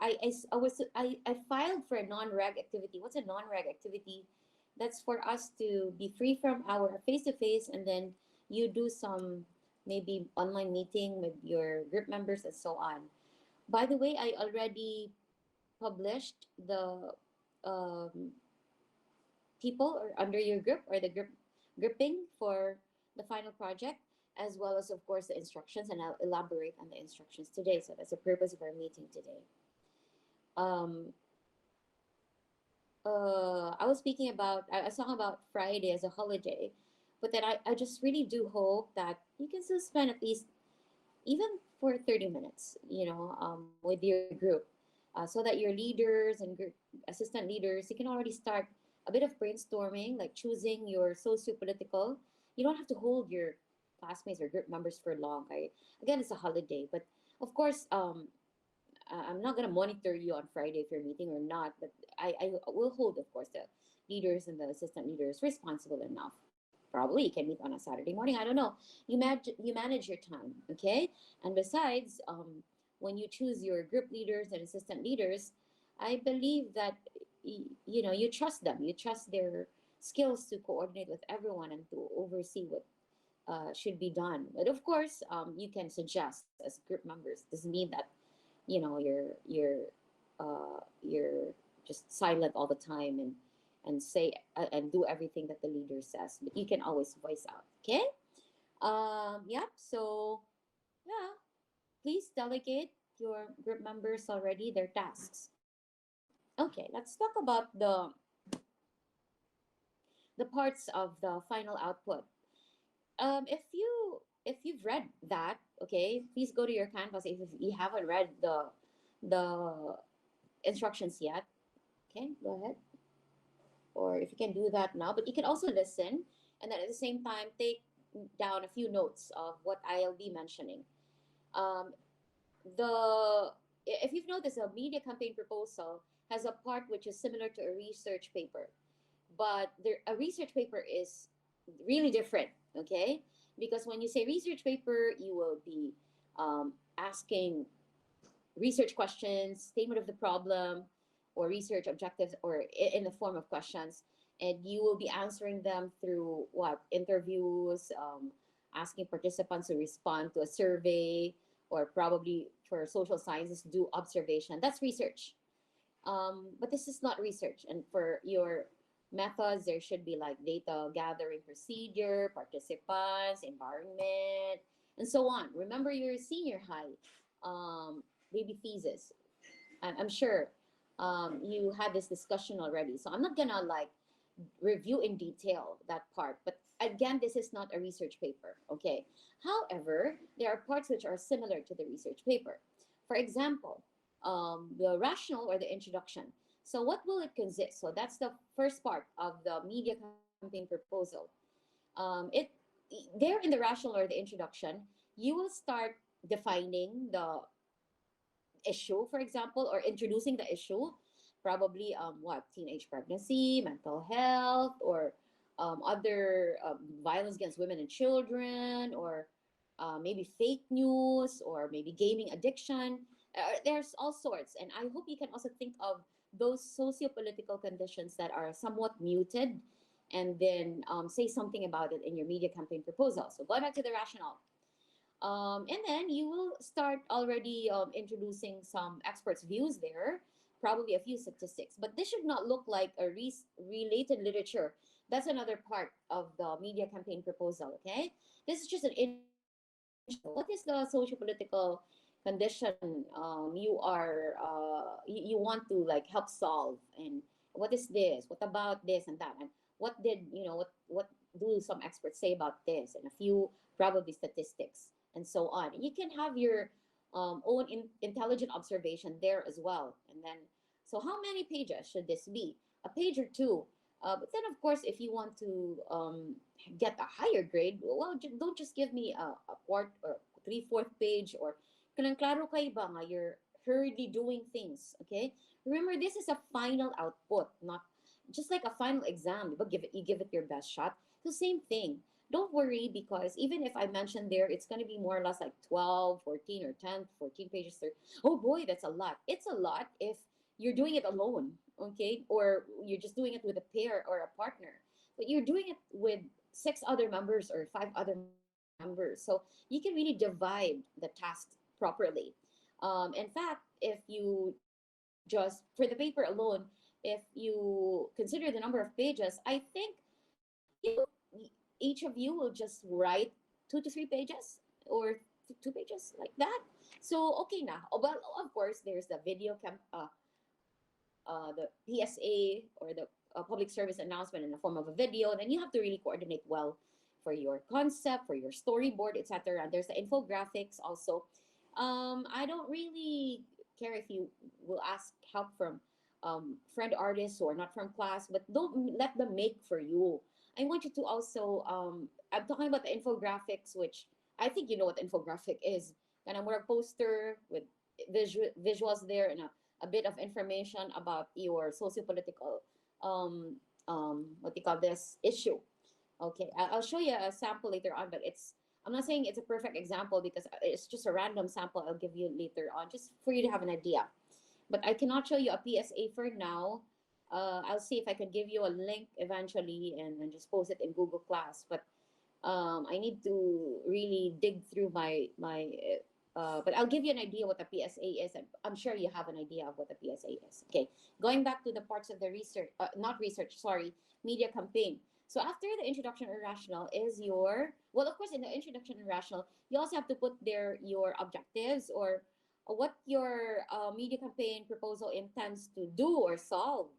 I filed for a non-reg activity. What's a non-reg activity? That's for us to be free from our face-to-face, and then you do some maybe online meeting with your group members and so on. By the way, I already published the um, people or under your group or the grouping for the final project, as well as of course the instructions, and I'll elaborate on the instructions today. So that's the purpose of our meeting today. Um, I was speaking about, I was talking about Friday as a holiday, but then I just really do hope that you can still spend at least even for 30 minutes, with your group, so that your leaders and group assistant leaders, you can already start a bit of brainstorming, like choosing your socio-political. You don't have to hold your classmates or group members for long. Again, it's a holiday, but of course, I'm not going to monitor you on Friday if you're meeting or not, but I will hold, of course, the leaders and the assistant leaders responsible enough. Probably you can meet on a Saturday morning. I don't know. You manage your time, okay? And besides, when you choose your group leaders and assistant leaders, I believe that you trust them. You trust their skills to coordinate with everyone and to oversee what should be done. But of course, you can suggest as group members. Doesn't mean that you're just silent all the time and say and do everything that the leader says, but you can always voice out. Okay. Yep. So yeah, please delegate your group members already their tasks. Okay, let's talk about the parts of the final output. If you've read that, okay, please go to your canvas if you haven't read the instructions yet. Okay, go ahead. Or if you can do that now, but you can also listen and then at the same time take down a few notes of what I'll be mentioning. Um, the if you've noticed, a media campaign proposal has a part which is similar to a research paper, but a research paper is really different. Okay, because when you say research paper, you will be asking research questions, statement of the problem, or research objectives, or in the form of questions, and you will be answering them through what interviews, asking participants to respond to a survey, or probably for social sciences do observation. That's research. But this is not research. And for your methods, there should be like data gathering procedure, participants, environment, and so on. Remember your senior high baby thesis. I'm sure you had this discussion already. So I'm not gonna like review in detail that part. But again, this is not a research paper, okay? However, there are parts which are similar to the research paper. For example, the rationale or the introduction. So what will it consist? So that's the first part of the media campaign proposal. It there in the rationale or the introduction, you will start defining the issue, for example, or introducing the issue, probably what teenage pregnancy, mental health, or other violence against women and children, or maybe fake news, or maybe gaming addiction. There's all sorts, and I hope you can also think of those socio-political conditions that are somewhat muted, and then say something about it in your media campaign proposal. So going back to the rationale. And then you will start already introducing some experts' views there, probably a few statistics. But this should not look like a related literature. That's another part of the media campaign proposal, okay? This is just an intro. What is the socio-political condition you want to like help solve? And what is this? What about this and that? And what do some experts say about this? And a few probably statistics and so on. And you can have your own intelligent observation there as well. And then, so how many pages should this be? A page or two. But then, of course, if you want to get a higher grade, well, don't just give me a quart or three-fourth page, or kanang klaro kay ba nga you're hurriedly doing things, okay? Remember, this is a final output, not just like a final exam. But you give it your best shot. The same thing. don't worry, because even if I mention there, it's going to be more or less like 12, 14, or 10, 14 pages. Oh boy, that's a lot. It's a lot if you're doing it alone, okay? Or you're just doing it with a pair or a partner. But you're doing it with six other members or five other members. So you can really divide the task properly. In fact, if you just, for the paper alone, if you consider the number of pages, I think you each of you will just write 2 to 3 pages or 2 pages like that. So okay now. Oh, well, of course, there's the the PSA or the public service announcement in the form of a video. Then you have to really coordinate well for your concept, for your storyboard, etc. There's the infographics also. I don't really care if you will ask help from friend artists who are not from class, but don't let them make for you. I want you to also, I'm talking about the infographics, which I think you know what infographic is. And I'm more a poster with visuals there and a bit of information about your socio-political, what do you call this, issue. Okay, I'll show you a sample later on, but I'm not saying it's a perfect example because it's just a random sample I'll give you later on, just for you to have an idea. But I cannot show you a PSA for now. I'll see if I can give you a link eventually and just post it in Google Class. But I need to really dig through but I'll give you an idea what the PSA is. I'm sure you have an idea of what the PSA is. Okay, going back to the parts of the research, not research, sorry, media campaign. So after the introduction and rational is well, of course, in the introduction and rational, you also have to put there your objectives or what your media campaign proposal intends to do or solve,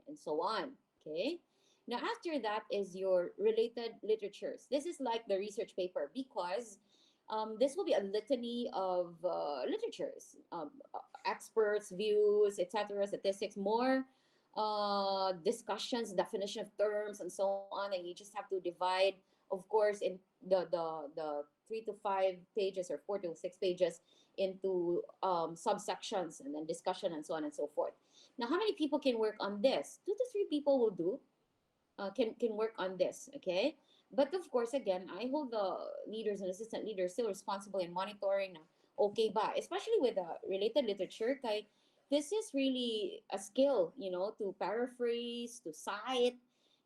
and so on. Okay. Now, after that is your related literatures. This is like the research paper because this will be a litany of literatures, experts, views, etc., statistics, more discussions, definition of terms, and so on. And you just have to divide, of course, in the 3 to 5 pages or 4 to 6 pages into subsections and then discussion and so on and so forth. Now, how many people can work on this? 2 to 3 people will do, can work on this, okay? But of course, again, I hold the leaders and assistant leaders still responsible in monitoring na okay ba, especially with the related literature, kay this is really a skill, to paraphrase, to cite,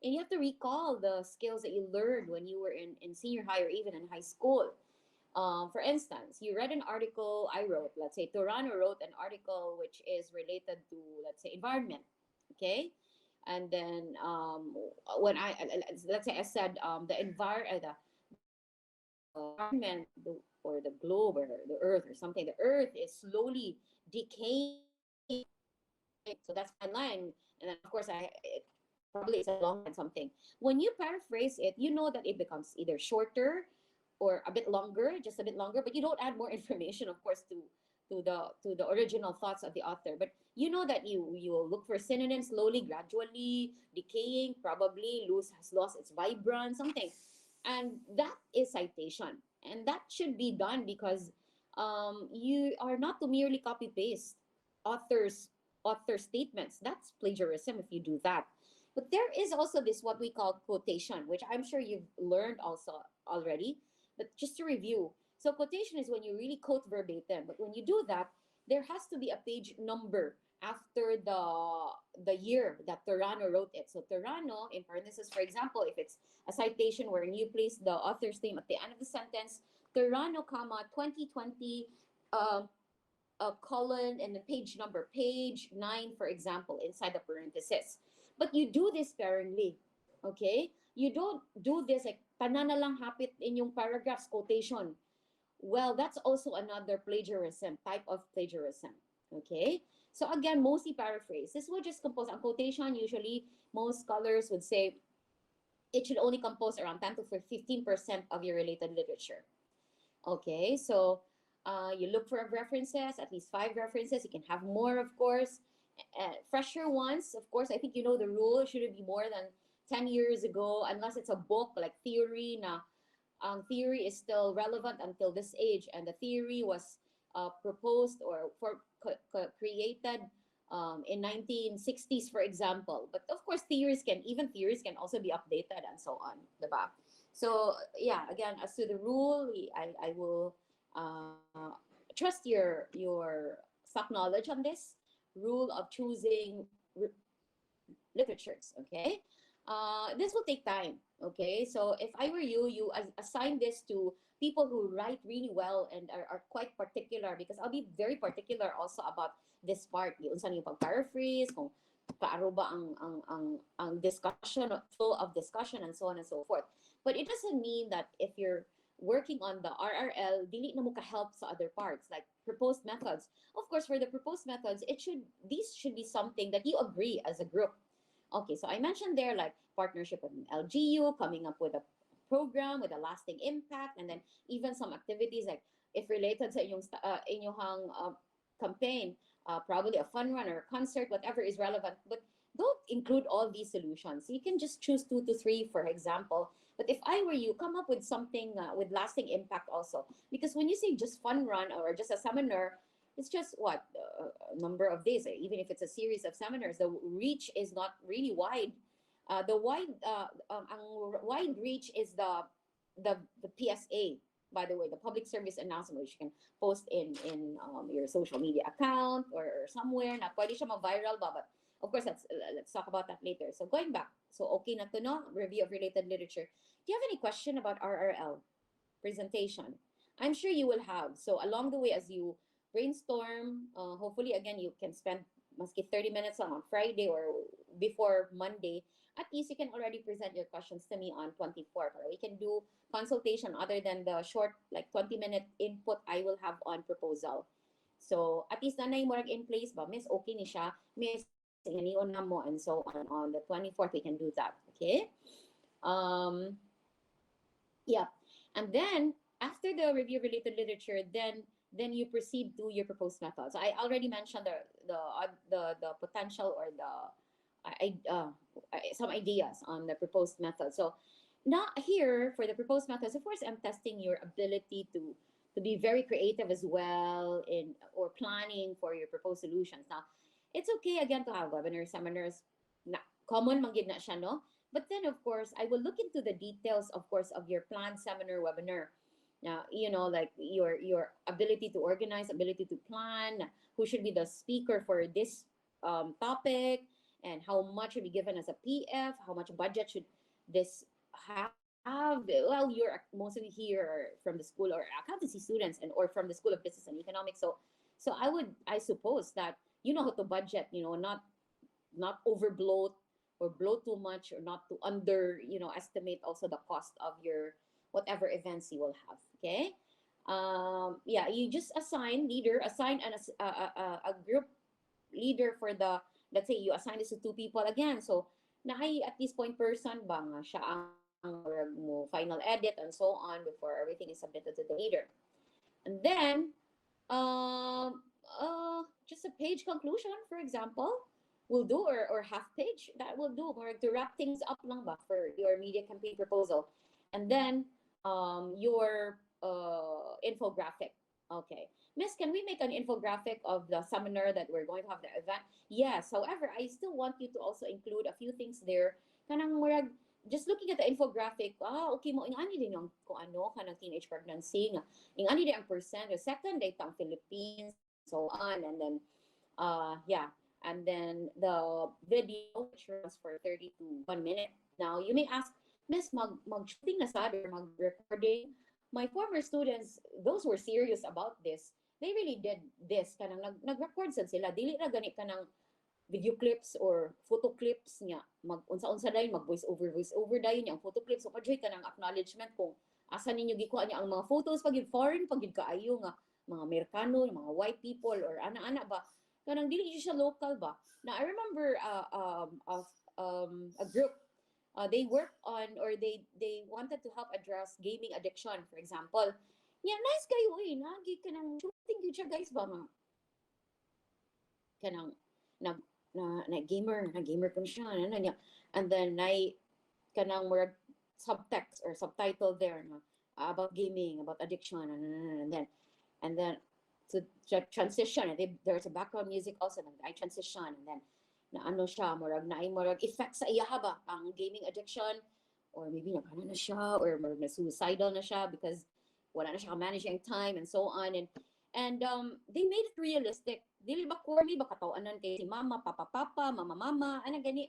and you have to recall the skills that you learned when you were in senior high or even in high school. For instance, you read an article I wrote, let's say Turano wrote an article which is related to, let's say, environment, okay? And then when let's say I said the environment, or the globe or the earth or something, the earth is slowly decaying. Okay, so that's my line. And then of course probably it's a long line something. When you paraphrase it, you know that it becomes either shorter or a bit longer, just a bit longer, but you don't add more information, of course, to the original thoughts of the author. But you know that you will look for synonyms slowly, gradually decaying, probably has lost its vibrance, something. And that is citation. And that should be done because you are not to merely copy paste authors author statements. That's plagiarism if you do that. But there is also this what we call quotation, which I'm sure you've learned also already. But just to review, so quotation is when you really quote verbatim. But when you do that, there has to be a page number after the year that Turano wrote it. So Turano, in parentheses, for example, if it's a citation wherein you place the author's name at the end of the sentence, Turano, comma 2020, a colon and the page number, page 9, for example, inside the parenthesis. But you do this sparingly, okay? You don't do this like panana lang hapit in yung paragraphs quotation. Well, that's also another plagiarism, type of plagiarism, okay? So again, mostly paraphrase. This will just compose a quotation. Usually, most scholars would say it should only compose around 10 to 15% of your related literature. Okay, so you look for references, at least 5 references. You can have more, of course. Fresher ones, of course, I think you know the rule. It shouldn't be more than 10 years ago, unless it's a book like theory. Now, theory is still relevant until this age, and the theory was proposed or created in 1960s, for example. But of course, even theories can also be updated and so on, diba? So yeah, again, as to the rule, I will uh, trust your stock knowledge on this rule of choosing literatures. Okay, this will take time. Okay, so if I were you, assign this to people who write really well and are quite particular, because I'll be very particular also about this part. Yung saan yung pag-paraphrase, kung paano ba ang discussion, flow of discussion, and so on and so forth. But it doesn't mean that if you're working on the RRL, dili na mo ka-help sa other parts, like proposed methods. Of course, for the proposed methods, these should be something that you agree as a group. Okay, so I mentioned there like partnership with an LGU, coming up with a program with a lasting impact, and then even some activities like if related sa inyong campaign, probably a fun run or a concert, whatever is relevant. But don't include all these solutions. You can just choose 2 to 3, for example. But if I were you, come up with something with lasting impact also. Because when you say just fun run or just a seminar, it's just what a number of days. Even if it's a series of seminars, the reach is not really wide. Ang wide reach is the PSA. By the way, the public service announcement, which you can post in your social media account or somewhere. Na pwede siya ma-viral ba, but of course let's talk about that later. So going back, so okay na to, no? Review of related literature. Do you have any question about RRL presentation? I'm sure you will have. So along the way, as you brainstorm, hopefully again you can spend maski 30 minutes on Friday or before Monday. At least you can already present your questions to me on 24. Or we can do consultation other than the short, like 20-minute input I will have on proposal. So at least nanay mo in place ba, Miss, okay ni siya, Miss, inganion na mo, and so on the 24th we can do that. Okay. um yeah, and then after the review related literature, then you proceed to your proposed methods. I already mentioned the potential or some ideas on the proposed method. So now here for the proposed methods, of course, I'm testing your ability to be very creative as well in or planning for your proposed solutions. Now, it's okay again to have webinars, seminars. Na, common manggid na siya, no? But then, of course, I will look into the details, of course, of your planned seminar webinar. Now, like your ability to organize, ability to plan, who should be the speaker for this topic, and how much should be given as a PF, how much budget should this have. Well, you're mostly here from the school or accountancy students and or from the School of Business and Economics. So I suppose that you know how to budget, not overbloat or blow too much or not to under estimate also the cost of your whatever events you will have. Okay. Yeah, you just assign a group leader for the, let's say you assign this to 2 people again, so nahay at this point person ba nga siya ang mo final edit and so on before everything is submitted to the leader. And then just a page conclusion, for example, will do, or half page, that will do, or to wrap things up lang ba for your media campaign proposal. And then your infographic. Okay, Miss, can we make an infographic of the seminar that we're going to have the event? Yes, however, I still want you to also include a few things there. Kanang murag, just looking at the infographic, okay mo, ingani din yung kung ano, kanang teenage pregnancy, nga, ingani din ang percent, the second date ang Philippines, and so on. And then, yeah, and then the video, which runs for 30 to 1 minute. Now, you may ask, Miss, mag-shooting na sad or mag-recording? My former students, those were serious about this. They really did this. Kanang nag-record sad sila. Dili na gani kanang video clips or photo clips niya. Mag-unsa-unsa dayon, voice over dayon niya. Ang photo clips, so pa-joy ka ng acknowledgement kung asa ninyo gikuha niya ang mga photos pagid foreign, pagid kaayo nga mga Amerikano, mga white people, or ana-ana ba. Kanang dili siya local ba. Now, I remember of a group, they worked on, or they wanted to help address gaming addiction, for example. Yeah, nice kayo nagi kanang shooting gyud siya guys ba nga kanang nag na gamer kun siya ano niya. And then kanang more subtext or subtitle there na about gaming, about addiction, and then to transition, and there's a background music also na I transition, and then na ano siya murag effect sa iya ba ang gaming addiction, or maybe nakana na siya, or na suicidal na siya because wala na siya managing time and so on. And they made it realistic. Dili ba corny ba katawanan kay si mama, papa papa, mama mama, ana gani.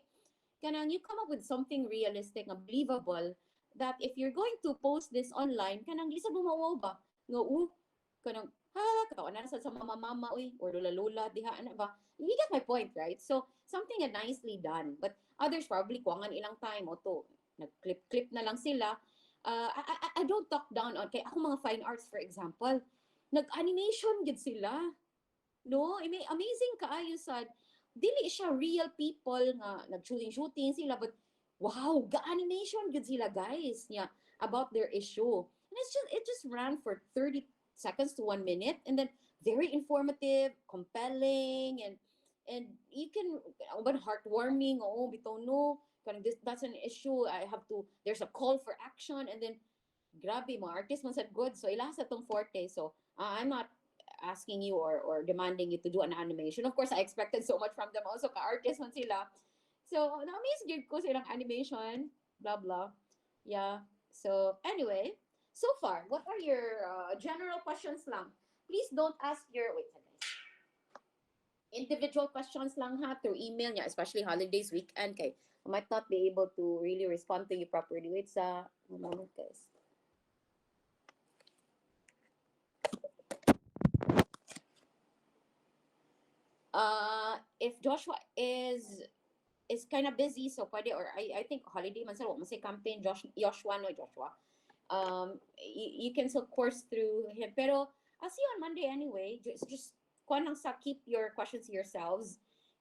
Kanang you come up with something realistic and believable that if you're going to post this online, kanang lisa bumawaw ba? Nga kanang katawanan na sa mama mama uy or lola lola diha ana ba? You get my point, right? So something that nicely done. But others probably kuangan ilang time o to nag-clip na lang sila. I don't talk down on kay ako mga fine arts for example. Nag-animation gid sila. No, I mean, amazing kaayo sad. Dili siya real people nga nag-shooting sila but wow, ga-animation gud sila guys. Yeah, about their issue. And it just ran for 30 seconds to 1 minute and then very informative, compelling and you can but heartwarming. Oh, bitaw no. This that's an issue. I have to there's a call for action and then grabe mga artist man sad good. So ila sa tong forte. So I'm not asking you or demanding you to do an animation. Of course, I expected so much from them also ka-artist man sila. So, na-amaze gyud ko sa ilang animation, blah blah. Yeah. So, anyway, so far, what are your general questions lang? Please don't ask your wait, guys. Individual questions lang ha through email niya, especially holidays weekend kay I might not be able to really respond to you properly. Wait sa moment guys. If Joshua is kind of busy, so pwede, or I think holiday man sa say campaign, Joshua, no, Joshua. You can still course through him. Pero I'll see you on Monday anyway. Just kuan lang sa keep your questions to yourselves,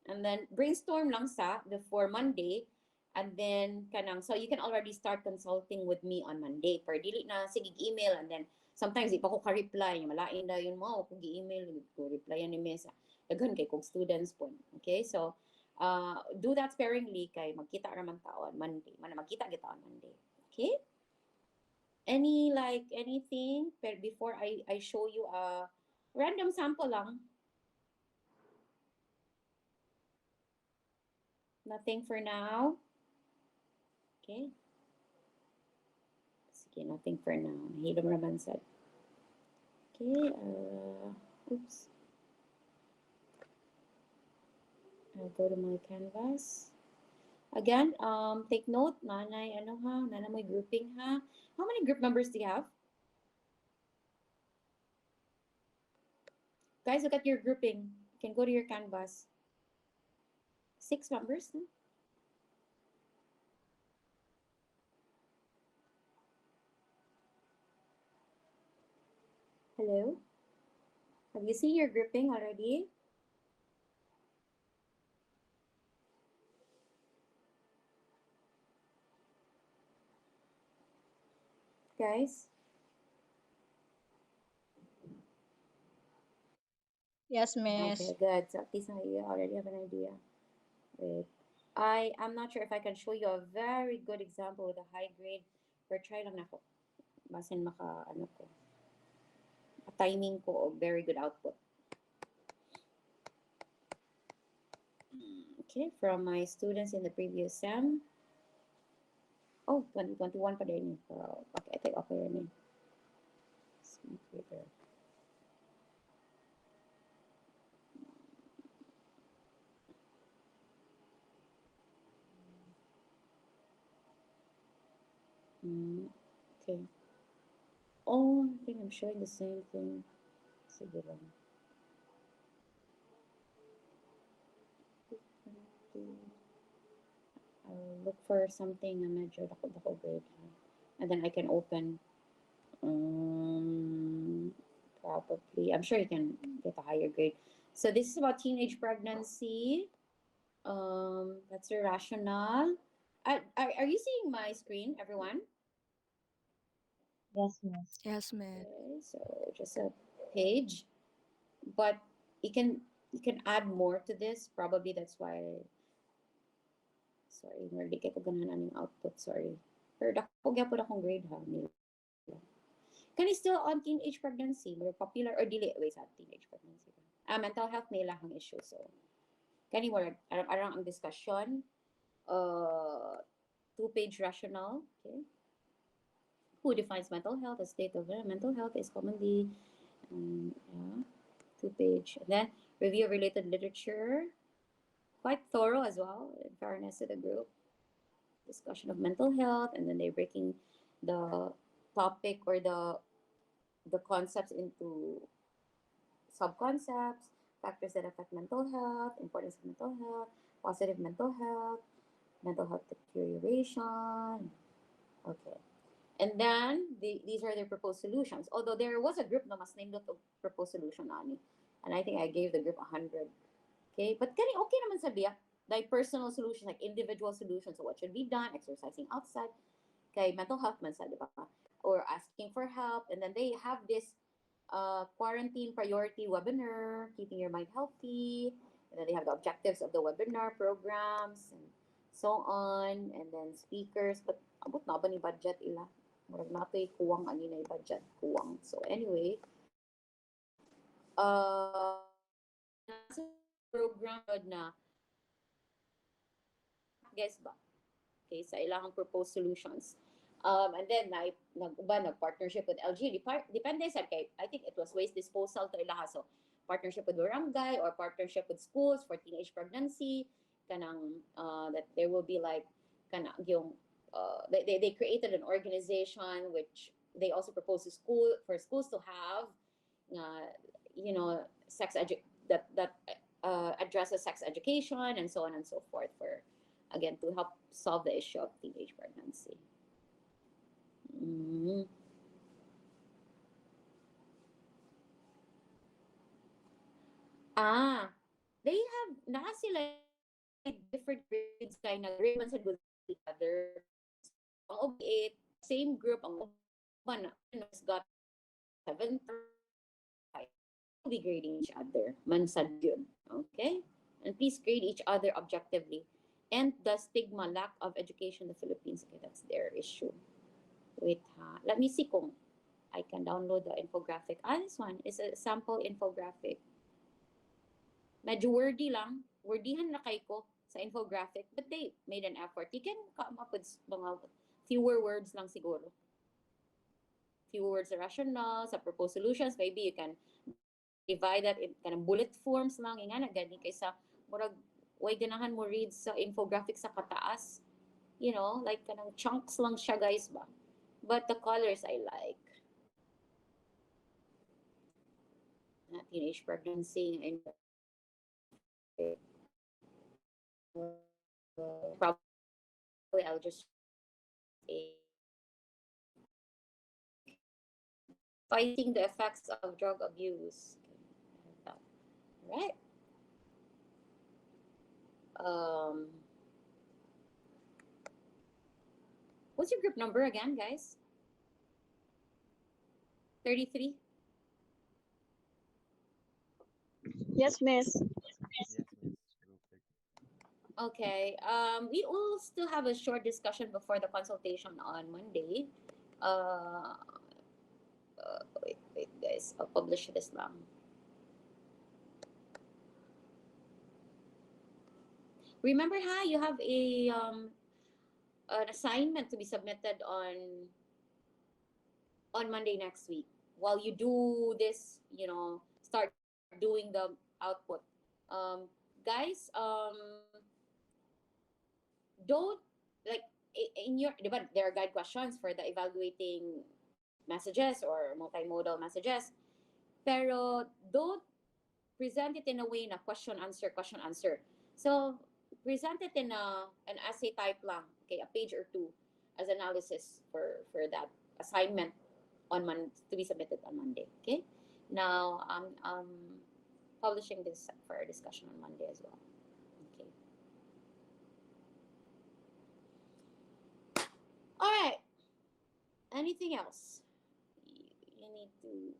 and then brainstorm lang sa before Monday, and then kanang so you can already start consulting with me on Monday. Per dili na sige email and then sometimes di pa ko ka-reply, malain na yun mo kung gi-email ko reply ni mesa. Daghan kay kog students po. Okay, so do that sparingly kay magkita raman ta on Monday. Magkita kita on Monday. Okay? Any like anything before I show you a random sample lang. Nothing for now. Okay. Sige, nothing for now. Nahilom raman sad. Okay, oops. I'll go to my canvas. Again, take note, nanay, ano ha, nanay may grouping ha. How many group members do you have? Guys, look at your grouping. You can go to your canvas. 6 members, no? Hello? Have you seen your grouping already? Guys? Yes, miss. Okay, good. So at least now you already have an idea. Wait. I'm not sure if I can show you a very good example with a high grade. Or try lang na ko. Basin maka, ano ko. Timing ko o very good output. Okay, from my students in the previous SEM. Oh, 2021 pa din. Okay, I think okay rin. Computer. Okay. Oh, I think I'm showing the same thing. Sige lang. I'll look for something na medyo dako grade. And then I can open probably, I'm sure you can get a higher grade. So this is about teenage pregnancy. That's your rationale. Are you seeing my screen, everyone? Yes, miss. Yes, miss. Okay, so just a page, but you can you can add more to this. Probably that's why. Sorry, hindi kay ko ganahan ang output. Sorry. Pero dako gyapon akong grade ha nila. Can I still on teenage pregnancy? More popular or dili? Wait, sa teenage pregnancy. Mental health nila ang issue. So, kani mo arang ang discussion. Uh, two-page rationale. Okay, who defines mental health? A state of mental health is commonly, yeah, two-page. And then review of related literature, quite thorough as well. In fairness to the group, discussion of mental health, and then they're breaking the topic or the concepts into sub-concepts, factors that affect mental health, importance of mental health, positive mental health deterioration. Okay. And then these are their proposed solutions. Although there was a group na mas named to proposed solution ani. And I think I gave the group 100. Okay? But kani okay naman sabiya. Like personal solutions, like individual solutions. So what should be done? Exercising outside. Kay mental health man sa, di ba? Or asking for help. And then they have this quarantine priority webinar, keeping your mind healthy. And then they have the objectives of the webinar programs and so on. And then speakers. But abot na ba ni budget ila? Murag natoy kuwang ani na budget kuwang. So anyway, nasa program na guys ba? Okay, sa ilang proposed solutions. And then nag-partnership with LG. Depende sa kay, I think it was waste disposal to ilaha. So, partnership with barangay or partnership with schools for teenage pregnancy. Kanang, that there will be like, kanang yung, they created an organization which they also proposed to schools to have, you know, that addresses sex education and so on and so forth for, again, to help solve the issue of teenage pregnancy. Mm. Ah, they have na sila different grades kay na grade man sa good each other. So ang OB8, same group ang uban has got 7 will be grading each other. Man sad yun. Okay? And please grade each other objectively. And the stigma, lack of education in the Philippines, okay, that's their issue. Wait ha. Let me see kung I can download the infographic. This one is a sample infographic. Medyo wordy lang. Wordyhan na kay ko sa infographic. But they made an effort. You can come up with mga fewer words lang siguro. Fewer words sa rationale, sa proposed solutions. Maybe you can divide that in kind of bullet forms lang. Nga na, gani kaysa murag way ganahan mo read sa infographic sa kataas. You know, like kanang chunks lang siya guys ba. But the colors I like. Teenage pregnancy and probably I'll just a fighting the effects of drug abuse. Right. Um, what's your group number again, guys? 33? Yes, miss. Yes, Miss. Group 30. Okay. We will still have a short discussion before the consultation on Monday. Wait, guys. I'll publish this lang. Remember, you have an assignment to be submitted on Monday next week. While you do this, start doing the output. Um, guys, don't like in your, diba, there are guide questions for the evaluating messages or multimodal messages. Pero don't present it in a way na question answer. So present it in an essay type lang, okay, a page or two as analysis for that assignment to be submitted on Monday. Okay. Now publishing this for our discussion on Monday as well. Okay. All right. Anything else? You need to.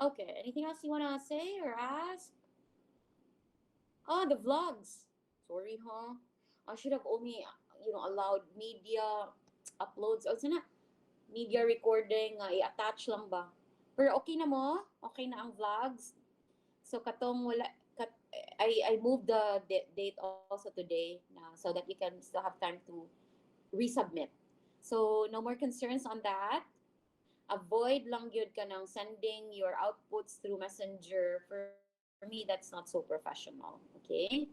Okay. Anything else you wanna say or ask? Oh, the vlogs. Sorry, huh? I should have only allowed media uploads. O sana, media recording, i-attach lang ba? Pero okay na mo? Okay na ang vlogs? So katong wala cut, I moved the date also today now so that you can still have time to resubmit. So no more concerns on that. Avoid lang yun ka ng sending your outputs through messenger. For me, that's not so professional. Okay?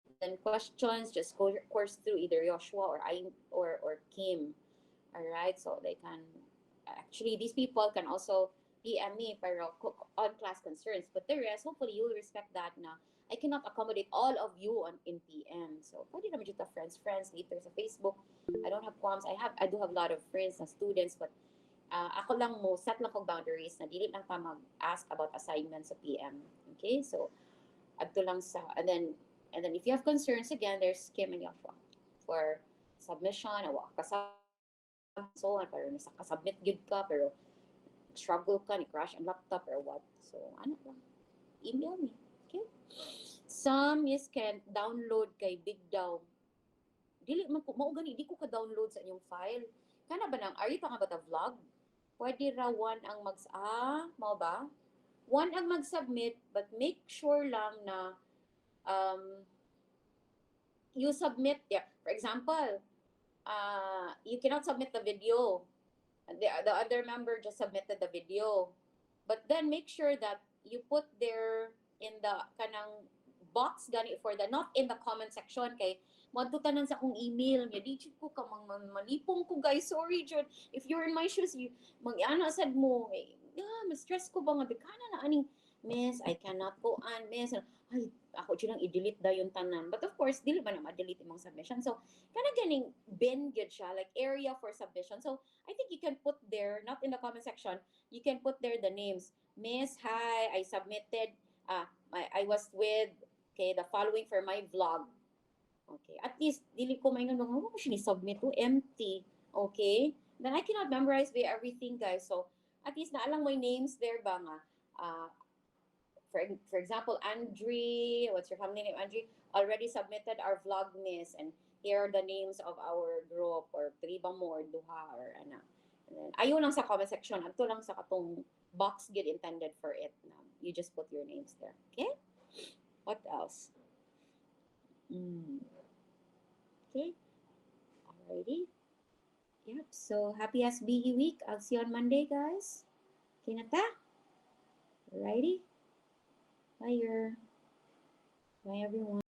And then questions, just course through either Joshua or I or Kim. All right, so they can actually these people can also PM me pero on class concerns. But the rest, hopefully you'll respect that na I cannot accommodate all of you on in PM. So pwede naman dito friends later sa Facebook. I don't have qualms. I do have a lot of friends na students, but ako lang mo set lang kog boundaries na dili lang ta mag-ask about assignments sa PM. Okay? So adto lang sa and then if you have concerns again, there's Kim and Joshua for submission, awa kasabot so on, pero kasubmit gud ka pero struggle ka ni crash ang laptop or what. So ano lang, email me. Okay? Some is can download kay Big Dow. Dili man ko mao gani di ko ka-download sa inyong file. Kana ba nang are you talking about a vlog? Pwede ra one ang mao ba? One ang mag-submit but make sure lang na um, you submit, yeah, for example, you cannot submit the video. The other member just submitted the video. But then make sure that you put there in the kanang box gani for the not in the comment section kay madto sa akong email niya di jud ko ka malipong ko guys, sorry jud if you're in my shoes you mag-ana sad mo ma-stress ko ba nga kana na aning miss I cannot go on miss ay ako jud lang i-delete da yung tanan, but of course dili ba na ma-delete imong submission, so kana ganing bin gyud siya like area for submission. So I think you can put there not in the comment section, you can put there the names. Miss, hi, I submitted, I was with, okay, the following for my vlog. Okay, at least, dili ko maingon mga, oh, submit to empty. Okay? Then I cannot memorize by everything, guys. So, at least naalang may names there ba nga. Uh, for example, Andre, what's your family name, Andre? Already submitted our vlog, miss. And here are the names of our group or three ba mo or duha or ano. And then, ayun lang sa comment section. Adto lang sa katong box get intended for it. You just put your names there. Okay? What else? Okay. Alrighty. Yep. So happy SBE week. I'll see you on Monday, guys. Okay na ta? Alrighty. Bye, Bye, everyone.